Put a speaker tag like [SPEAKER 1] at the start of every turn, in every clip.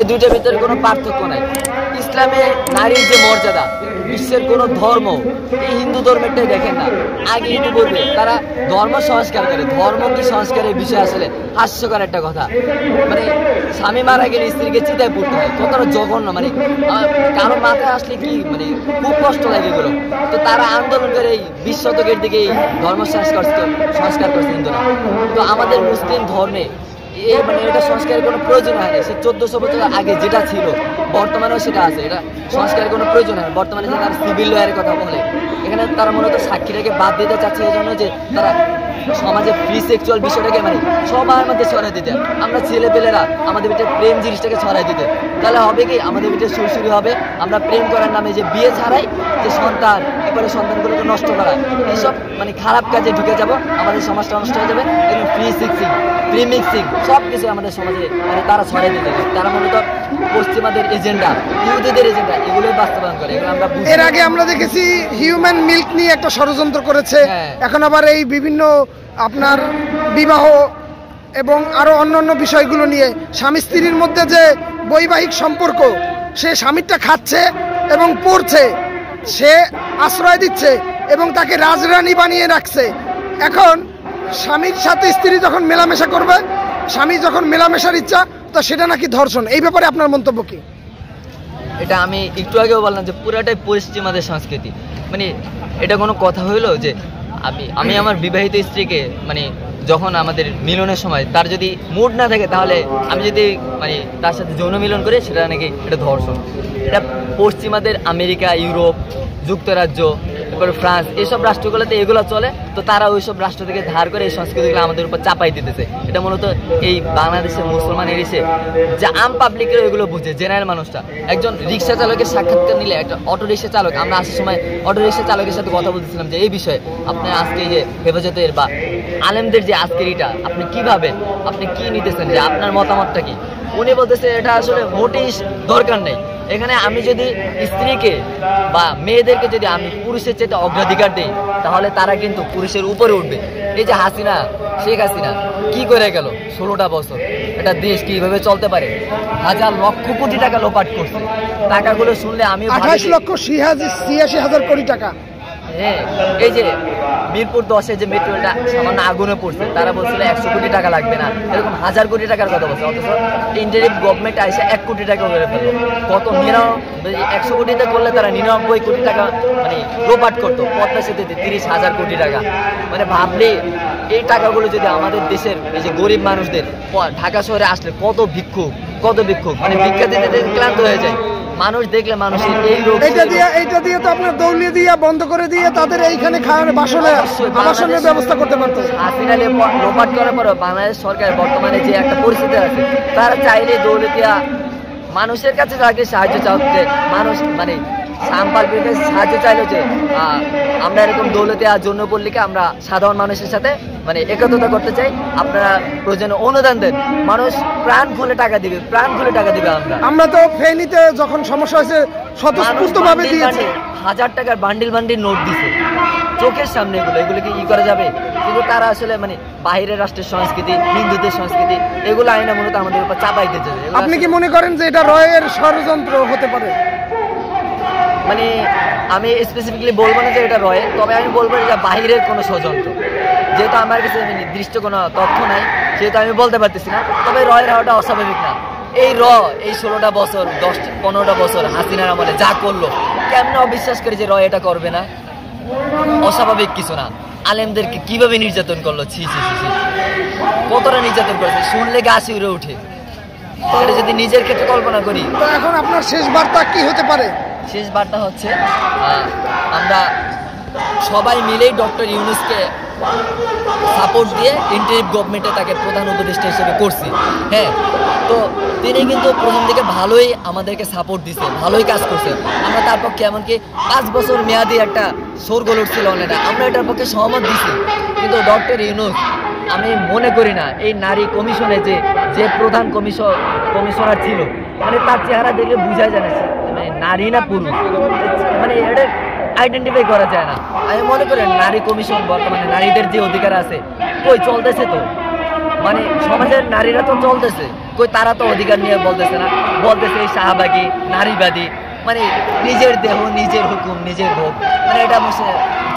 [SPEAKER 1] দুইটার ভিতরে কোনো পার্থক্য নাই। ইসলামে নারীর যে মর্যাদা, বিশ্বের কোনো ধর্ম এই হিন্দু ধর্মেরটাই দেখেন না। আগে একটু বলবে তারা ধর্ম সংস্কার করে, ধর্ম কি সংস্কারের বিষয় আসলে হাস্যকর একটা কথা। মানে স্বামী মারা গেলে স্ত্রীকে চিতায় পড়তে হয়, কতটা জঘন্য। মানে কারো মাথায় আসলে কি মানে খুব কষ্ট লাগে এগুলো। তো তারা আন্দোলন করে এই 20 শতকের দিকে এই ধর্ম সংস্কার করছে হিন্দুরা। তো আমাদের মুসলিম ধর্মে এই মানে এটা সংস্কারের কোনো প্রয়োজন হয় না। সে 1400 বছর আগে যেটা ছিল বর্তমানেও সেটা আছে। এটা সংস্কারের কোনো প্রয়োজন হয় না। বর্তমানে যে তারা সিভিল লয়ারের কথা বলে, এখানে তারা মূলত সাক্ষীটাকে বাদ দিতে চাচ্ছে এই জন্য যে তারা সমাজে ফ্রি সেক্সুয়াল বিষয়টাকে মানে সবার মধ্যে ছড়াই দিতে। আমরা ছেলেপেলেরা আমাদের ভিতরে প্রেম জিনিসটাকে ছড়াই দিতে, তাহলে হবে কি আমাদের ভিতরে সুরসুরি হবে। আমরা প্রেম করার নামে যে বিয়ে ছাড়াই যে সন্তান, এরপরে সন্তানগুলোকে নষ্ট করা, এইসব মানে খারাপ কাজে ঢুকে যাব, আমাদের সমাজটা নষ্ট হয়ে যাবে। এবং ফ্রি সেক্সিং, প্রি মিক্সিং সব কিছু আমাদের সমাজে মানে তারা ছড়াই দিতে। তারা মূলত পশ্চিমাদের এজেন্ডা, ইহুদিদের এজেন্ডা এগুলোই বাস্তবায়ন করে। এগুলো আমরা
[SPEAKER 2] এর আগে আমরা দেখেছি হিউম্যান মিল্ক নিয়ে একটা ষড়যন্ত্র করেছে। এখন আবার এই বিভিন্ন আপনার বিবাহ এবং আরো অন্যান্য বিষয়গুলো নিয়ে স্বামী স্ত্রীর মধ্যে যে বৈবাহিক সম্পর্ক, সে স্বামীরটা খাচ্ছে এবং পড়ছে, সে আশ্রয় দিচ্ছে এবং তাকে রাজরানী বানিয়ে রাখছে। এখন স্বামীর সাথে স্ত্রী যখন মেলামেশা করবে, স্বামী যখন মেলামেশার ইচ্ছা, তো সেটা নাকি ধর্ষণ। এই ব্যাপারে আপনার মন্তব্য কি?
[SPEAKER 1] এটা আমি একটু আগেও বললাম যে পুরাটাই পশ্চিমাদের সংস্কৃতি। মানে এটা কোনো কথা হইলো যে আমি আমার বিবাহিত স্ত্রীকে মানে যখন আমাদের মিলনের সময় তার যদি মুড না থাকে, তাহলে আমি যদি মানে তার সাথে যৌন মিলন করি, সেটা নাকি এটা ধর্ষণ। এটা পশ্চিমাদের আমেরিকা, ইউরোপ, যুক্তরাজ্য, তারপরে ফ্রান্স, এইসব রাষ্ট্রগুলোতে এগুলো চলে। তো তারা ওইসব রাষ্ট্র থেকে ধার করে এই সংস্কৃতিগুলো আমাদের উপর চাপাই দিতেছে। এটা মূলত এই বাংলাদেশের মুসলমানের এসে যে আম পাবলিকের এগুলো বুঝে, জেনারেল মানুষটা। একজন রিক্সা চালকের সাক্ষাৎকার নিলে, একটা অটো রিক্সা চালক, আমরা আসার সময় অটো রিক্সা চালকের সাথে কথা বলতেছিলাম যে এই বিষয়ে আপনার আজকে যে হেফাজতের বা আলেমদের যে আজকের এটা আপনি কি ভাবেন, আপনি কি নিতেছেন, যে আপনার মতামতটা কি। উনি বলতেছে এটা আসলে মোটেই দরকার নেই। এখানে আমি যদি স্ত্রীকে বা মেয়েদেরকে যদি আমি পুরুষের চেয়ে অগ্রাধিকার দিই, তাহলে তারা কিন্তু পুরুষের উপরে উঠবে। এই যে হাসিনা, শেখ হাসিনা কি করে গেল 16টা বছর, এটা দেশ কিভাবে চলতে পারে? হাজার লক্ষ কোটি টাকা লোপাট করছে। টাকাগুলো শুনলে আমি
[SPEAKER 2] 28,86,000 কোটি টাকা।
[SPEAKER 1] হ্যাঁ, এই যে মিরপুর 10-এ যে মেট্রোটা সামান্য আগুনে পড়ছে, তারা বলছিল 100 কোটি টাকা লাগবে না, এরকম 1000 কোটি টাকার কথা বলছে। অথচ ইন্টারিম গভর্নমেন্ট আইসা 1 কোটি টাকা করে ফেললো। কত 100 কোটিতে করলে তারা 99 কোটি টাকা মানে লোপাট করতো। পদ্মা সেতুতে 30,000 কোটি টাকা। মানে ভাবলে এই টাকাগুলো যদি আমাদের দেশের এই যে গরিব মানুষদের, ঢাকা শহরে আসলে কত ভিক্ষুক মানে ভিক্ষা দিতে ক্লান্ত হয়ে যায়। মানুষ দেখলে মানুষের এই রোগ,
[SPEAKER 2] এইটা দিয়ে তো আপনার দৌলিয়ে দিয়ে বন্ধ করে দিয়ে তাদের এইখানে আবাসনের ব্যবস্থা করতে পারতো।
[SPEAKER 1] হাসিনা লোপাট করার পর বাংলাদেশ সরকার বর্তমানে যে একটা পরিস্থিতি আছে, তারা চাইলে দৌলতিয়া মানুষের কাছে তাকে সাহায্য চাচ্ছে। মানুষ মানে সাম্পালকে সাহায্য চাইলো যে আমরা এরকম দৌলতিয়া জনপল্লীকে আমরা সাধারণ মানুষের সাথে মানে একত্রতা করতে চাই, আপনারা প্রয়োজনে অনুদান দেন। মানুষ প্রাণ খুলে টাকা দিবে।
[SPEAKER 2] আমরা তো ফেনীতে যখন সমস্যা হয়েছে স্বতঃস্ফূর্তভাবে দিয়েছি।
[SPEAKER 1] 1000 টাকার বান্ডিল নোট দিছে চোখের সামনে। এগুলো কি করা যাবে? কিন্তু তারা আসলে মানে বাইরের রাষ্ট্রের সংস্কৃতি, হিন্দুদের সংস্কৃতি, এগুলো আইনা মূলত আমাদের উপর চাপাই দিতে চায়।
[SPEAKER 2] আপনি কি মনে করেন যে এটা রয়ের ষড়যন্ত্র হতে পারে?
[SPEAKER 1] মানে আমি স্পেসিফিকলি বলবো না যে এটা রয়ে, তবে আমি বলবো এটা বাহিরের কোনো ষড়যন্ত্র। যেহেতু আমার কাছে নির্দিষ্ট কোনো তথ্য নাই, সেহেতু আমি বলতে পারতেছি না। তবে রয়ের হওয়াটা অস্বাভাবিক না। এই 16টা বছর 15টা বছর হাসিনার আমলে যা করলো, কেমন অবিশ্বাস করে যে রয় এটা করবে না? অস্বাভাবিক কিছু না। আলেমদেরকে কিভাবে নির্যাতন করলো, ছি ছি ছি ছি, কতটা নির্যাতন করেছে, শুনলে গা শিউরে উঠে। এটা যদি নিজের ক্ষেত্রে কল্পনা করি।
[SPEAKER 2] তো এখন আপনার শেষ বার্তা কি হতে পারে?
[SPEAKER 1] শেষ বার্তা হচ্ছে আমরা সবাই মিলেই ডক্টর ইউনূসকে সাপোর্ট দিয়ে ইন্টারিম গভর্নমেন্টে তাকে প্রধান উপদেষ্টা হিসেবে করছি। হ্যাঁ, তো তিনি কিন্তু প্রথম দিকে ভালোই আমাদেরকে সাপোর্ট দিছে, ভালোই কাজ করছে। আমরা তার পক্ষে এমনকি 5 বছর মেয়াদি একটা শোরগোল উঠছিল অনলাইনে, আমরা এটার পক্ষে সহমত দিছি। কিন্তু ডক্টর ইউনূস আমি মনে করি না এই নারী কমিশনে যে প্রধান কমিশনার ছিল, মানে তার চেহারা দেখলে বোঝা যায় না মানে নারী না পুরুষ, মানে এটা আইডেন্টিফাই করা যায় না। আমি মনে করি নারী কমিশন বর্তমানে নারীদের যে অধিকার আছে কই চলতেছে তো। মানে সমাজের নারীরা তো চলতেছে, কই তারা তো অধিকার নিয়ে বলতেছে না, বলতেছে এই শাহবাগী নারীবাদী, মানে নিজের দেহ নিজের হুকুম নিজের ভোগ, মানে এটা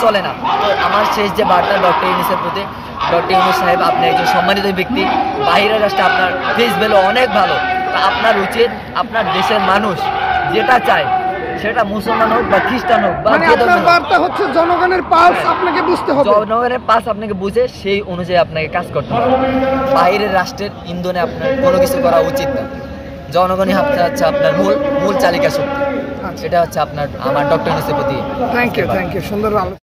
[SPEAKER 1] চলে না। তো আমার শেষ যে বার্তা ডক্টর ইউনূসের প্রতি, ডক্টর ইউনূস সাহেব আপনি একজন সম্মানিত ব্যক্তি, বাইরের রাষ্ট্রে আপনার ফেস ভ্যালু অনেক ভালো, তা আপনার উচিত আপনার দেশের মানুষ যেটা চায়, সেটা মুসলমান হোক বা খ্রিস্টান হোক বা
[SPEAKER 2] মানে আপনার বার্তা হচ্ছে জনগণের পালস আপনাকে বুঝতে হবে,
[SPEAKER 1] জনগণের পাস আপনাকে বুঝে সেই অনুযায়ী আপনাকে কাজ করতে হবে। বাইরের রাষ্ট্রের ইন্ধনে আপনার কোনো কিছু করা উচিত না। জনগণই হচ্ছে আপনার মূল চালিকা শক্তি। এটা হচ্ছে আপনার আমার ডক্টর ইউনূসের প্রতি।
[SPEAKER 2] থ্যাংক ইউ সুন্দর আলোচনা।